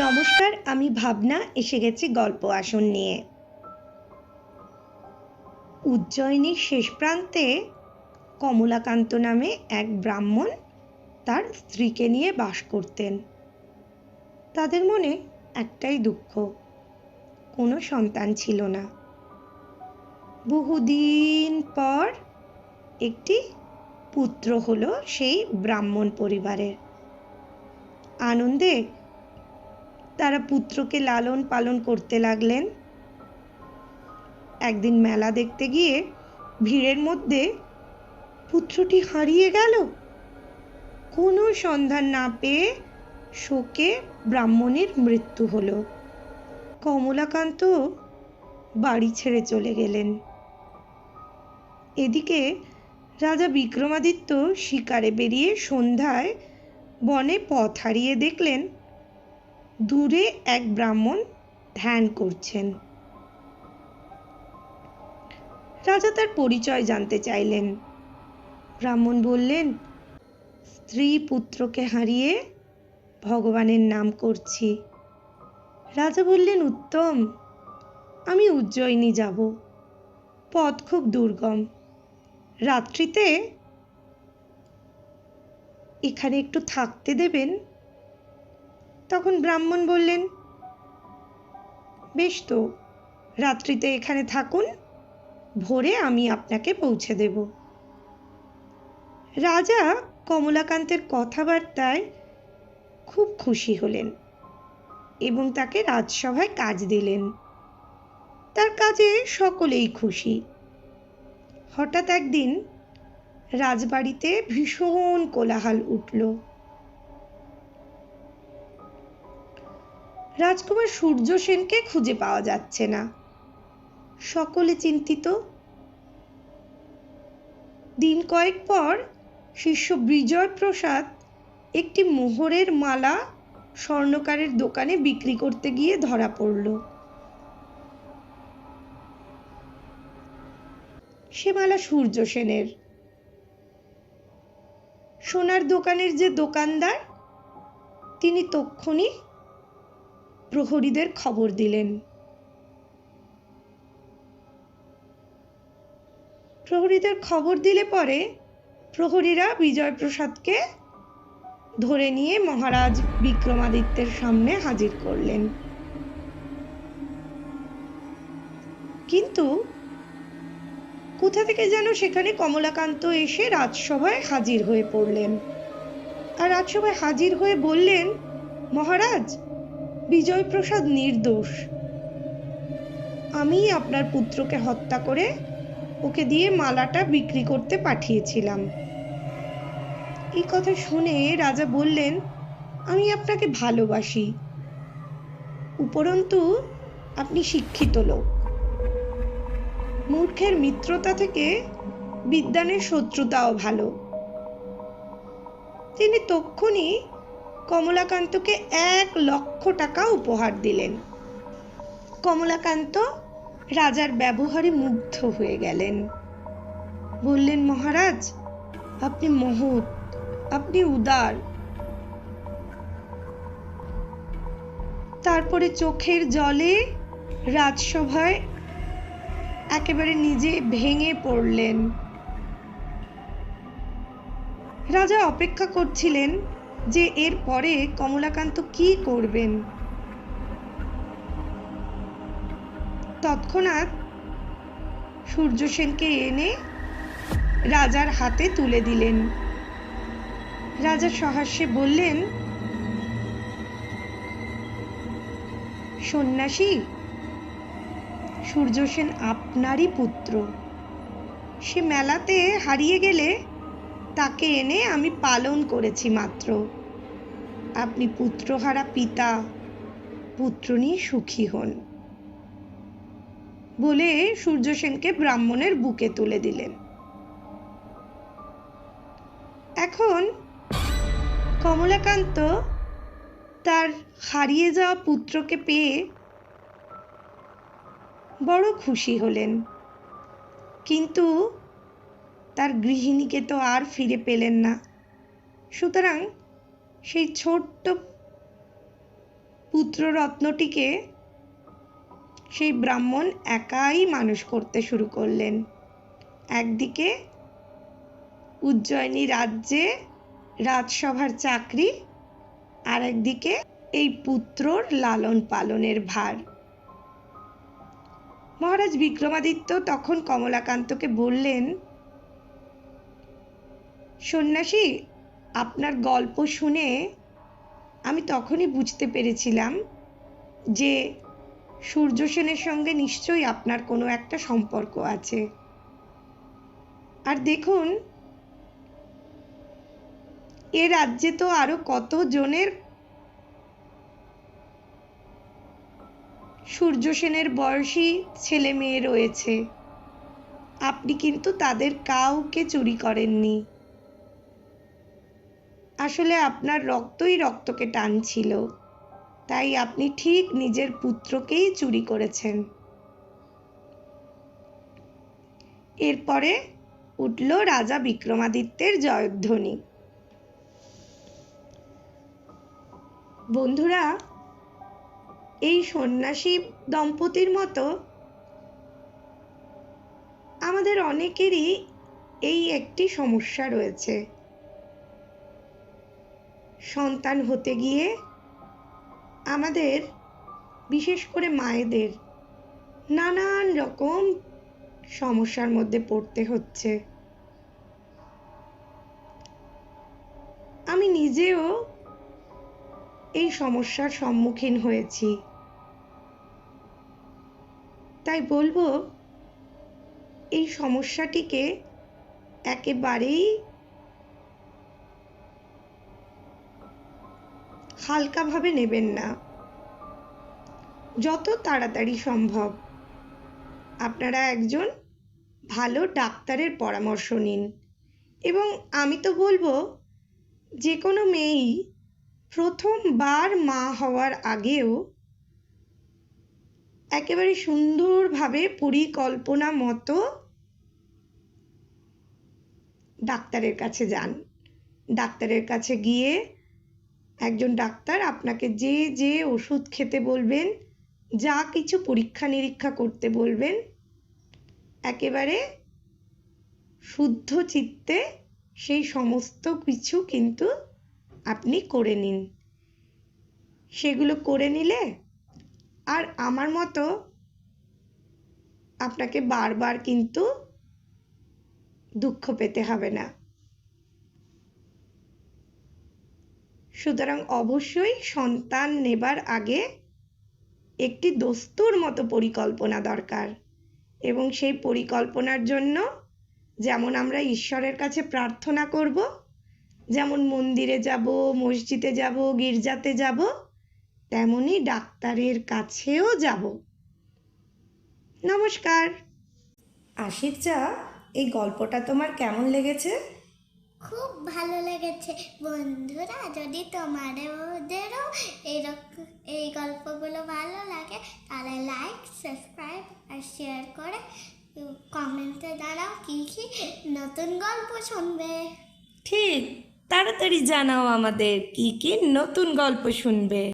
নমস্কার, আমি ভাবনা এসে গেছি গল্প আসন নিয়ে। উজ্জয়িনীর শেষ প্রান্তে কমলাকান্ত নামে এক ব্রাহ্মণ তার স্ত্রীকে নিয়ে বাস করতেন। তাদের মনে একটাই দুঃখ, কোনো সন্তান ছিল না। বহুদিন পর একটি পুত্র হলো সেই ব্রাহ্মণ পরিবারের। আনন্দে তারা পুত্রকে লালন পালন করতে লাগলেন। একদিন মেলা দেখতে গিয়ে ভিড়ের মধ্যে পুত্রটি হারিয়ে গেল। কোনো সন্ধান না পেয়ে শোকে ব্রাহ্মণের মৃত্যু হলো। কমলাকান্ত বাড়ি ছেড়ে চলে গেলেন। এদিকে রাজা বিক্রমাদিত্য শিকারে বেরিয়ে সন্ধ্যায় বনে পথ হারিয়ে দেখলেন দূরে এক ব্রাহ্মণ ধ্যান করছেন। রাজা তার পরিচয় জানতে চাইলেন। ব্রাহ্মণ বললেন, স্ত্রী পুত্রকে হারিয়ে ভগবানের নাম করছি। রাজা বললেন, উত্তম, আমি উজ্জয়িনী যাব, পথ খুব দুর্গম, রাত্রিতে এখানে একটু থাকতে দেবেন? তখন ব্রাহ্মণ বললেন, বেশ তো, রাত্রিতে এখানে থাকুন, ভোরে আমি আপনাকে পৌঁছে দেব। রাজা কমলাকান্তের কথাবার্তায় খুব খুশি হলেন এবং তাকে রাজসভায় কাজ দিলেন। তার কাজে সকলেই খুশি। হঠাৎ একদিন রাজবাড়িতে ভীষণ কোলাহল উঠল। রাজকুমার সূর্য সেনকে খুঁজে পাওয়া যাচ্ছে না। সকলে চিন্তিত। দিন কয়েক পর শিষ্য বিজয় প্রসাদ একটি মোহরের মালা স্বর্ণকারের দোকানে বিক্রি করতে গিয়ে ধরা পড়ল। সে মালা সূর্য সেনের। সোনার দোকানের যে দোকানদার, তিনি তক্ষুনি প্রহরীদের খবর দিলেন। প্রহরীদের খবর দিলে পরে প্রহরীরা বিজয়প্রসাদকে ধরে নিয়ে মহারাজ বিক্রমাদিত্যের সামনে হাজির করলেন। কিন্তু কোথা থেকে যেন সেখানে কমলাকান্ত এসে রাজসভায় হাজির হয়ে পড়লেন। আর রাজসভায় হাজির হয়ে বললেন, মহারাজ, বিজয়প্রসাদ নির্দোষ। আমি আপনার পুত্রকে হত্যা করে ওকে দিয়ে মালাটা বিক্রি করতে পাঠিয়েছিলাম। এই কথা শুনে রাজা বললেন, আমি আপনাকে ভালোবাসি, উপরন্তু আপনি শিক্ষিত লোক। মূর্খের মিত্রতা থেকে বিদ্বানের শত্রুতাও ভালো। তিনি তক্ষুনি কমলাকান্তকে 1,00,000 টাকা উপহার দিলেন। কমলাকান্ত রাজার ব্যবহারে মুগ্ধ হয়ে গেলেন। বললেন, মহারাজ, আপনি মহৎ, আপনি উদার। তারপরে চোখের জলে রাজসভায় একেবারে নিজে ভেঙে পড়লেন। রাজা অপেক্ষা করছিলেন যে এর পরে কমলাকান্ত কি করবেন। তৎক্ষণাৎ সূর্যসেনকে এনে রাজার হাতে তুলে দিলেন। রাজা সহাস্যে বললেন, সন্ন্যাসী, সূর্যসেন আপনারই পুত্র। সে মেলাতে হারিয়ে গেলে তাকে এনে আমি পালন করেছি মাত্র। আপনি পুত্রহারা পিতা, পুত্র নিয়ে সুখী হন, বলে সূর্যসেনকে ব্রাহ্মণের বুকে তুলে দিলেন। এখন কমলাকান্ত তার হারিয়ে যাওয়া পুত্রকে পেয়ে বড় খুশি হলেন, কিন্তু তার গৃহিণীকে তো আর ফিরে পেলেন না। সুতরাং সেই ছোট্ট পুত্ররত্নটিকে সেই ব্রাহ্মণ একাই মানুষ করতে শুরু করলেন। একদিকে উজ্জয়িনী রাজ্যে রাজসভার চাকরি, আর একদিকে এই পুত্রর লালন পালনের ভার। মহারাজ বিক্রমাদিত্য তখন কমলাকান্তকে বললেন, সন্ন্যাসী, আপনার গল্প শুনে আমি তখনই বুঝতে পেরেছিলাম যে সূর্যসেনের সঙ্গে নিশ্চয়ই আপনার কোনো একটা সম্পর্ক আছে। আর দেখুন, এ রাজ্যে তো আরো কত জনের সূর্যসেনের বয়সী ছেলে মেয়ে রয়েছে, আপনি কিন্তু তাদের কাউকে চুরি করেননি। আসলে আপনার রক্তই রক্তকে টানছিল, তাই আপনি ঠিক নিজের পুত্রকেই চুরি করেছেন। এরপরে উঠল রাজা বিক্রমাদিত্যের জয়ধ্বনি। বন্ধুরা, এই সন্ন্যাসী দম্পতির মতো আমাদের অনেকেরই এই একটি সমস্যা রয়েছে। সন্তান হতে গিয়ে আমাদের, বিশেষ করে মায়েদের, নানান রকম সমস্যার মধ্যে পড়তে হচ্ছে। আমি নিজেও এই সমস্যার সম্মুখীন হয়েছি। তাই বলবো, এই সমস্যাটিকে একেবারেই হালকাভাবে নেবেন না। যত তাড়াতাড়ি সম্ভব আপনারা একজন ভালো ডাক্তারের পরামর্শ নিন। এবং আমি তো বলবো, যে কোনো মেয়েই প্রথমবার মা হওয়ার আগেও একেবারে সুন্দরভাবে পরিকল্পনা মতো ডাক্তারের কাছে যান। ডাক্তারের কাছে গিয়ে একজন ডাক্তার আপনাকে যে যে ওষুধ খেতে বলবেন, যা কিছু পরীক্ষা নিরীক্ষা করতে বলবেন, একেবারে শুদ্ধ চিত্তে সেই সমস্ত কিছু কিন্তু আপনি করে নিন। সেগুলো করে নিলে আর আমার মতো আপনাকে বারবার কিন্তু দুঃখ পেতে হবে না। সুতরাং অবশ্যই সন্তান নেবার আগে একটি দস্তুর মতো পরিকল্পনা দরকার। এবং সেই পরিকল্পনার জন্য যেমন আমরা ঈশ্বরের কাছে প্রার্থনা করব, যেমন মন্দিরে যাব, মসজিদে যাব, গির্জাতে যাব, তেমনি ডাক্তারের কাছেও যাব। নমস্কার। আশির চা, এই গল্পটা তোমার কেমন লেগেছে? খুব ভালো লেগেছে। বন্ধুরা, যদি তোমাদেরও এই গল্পগুলো ভালো লাগে, তাহলে লাইক, সাবস্ক্রাইব আর শেয়ার করে কমেন্টে জানাও কি কি নতুন গল্প শুনবে। ঠিক, তাড়াতাড়ি জানাও আমাদের কি কি নতুন গল্প শুনবে।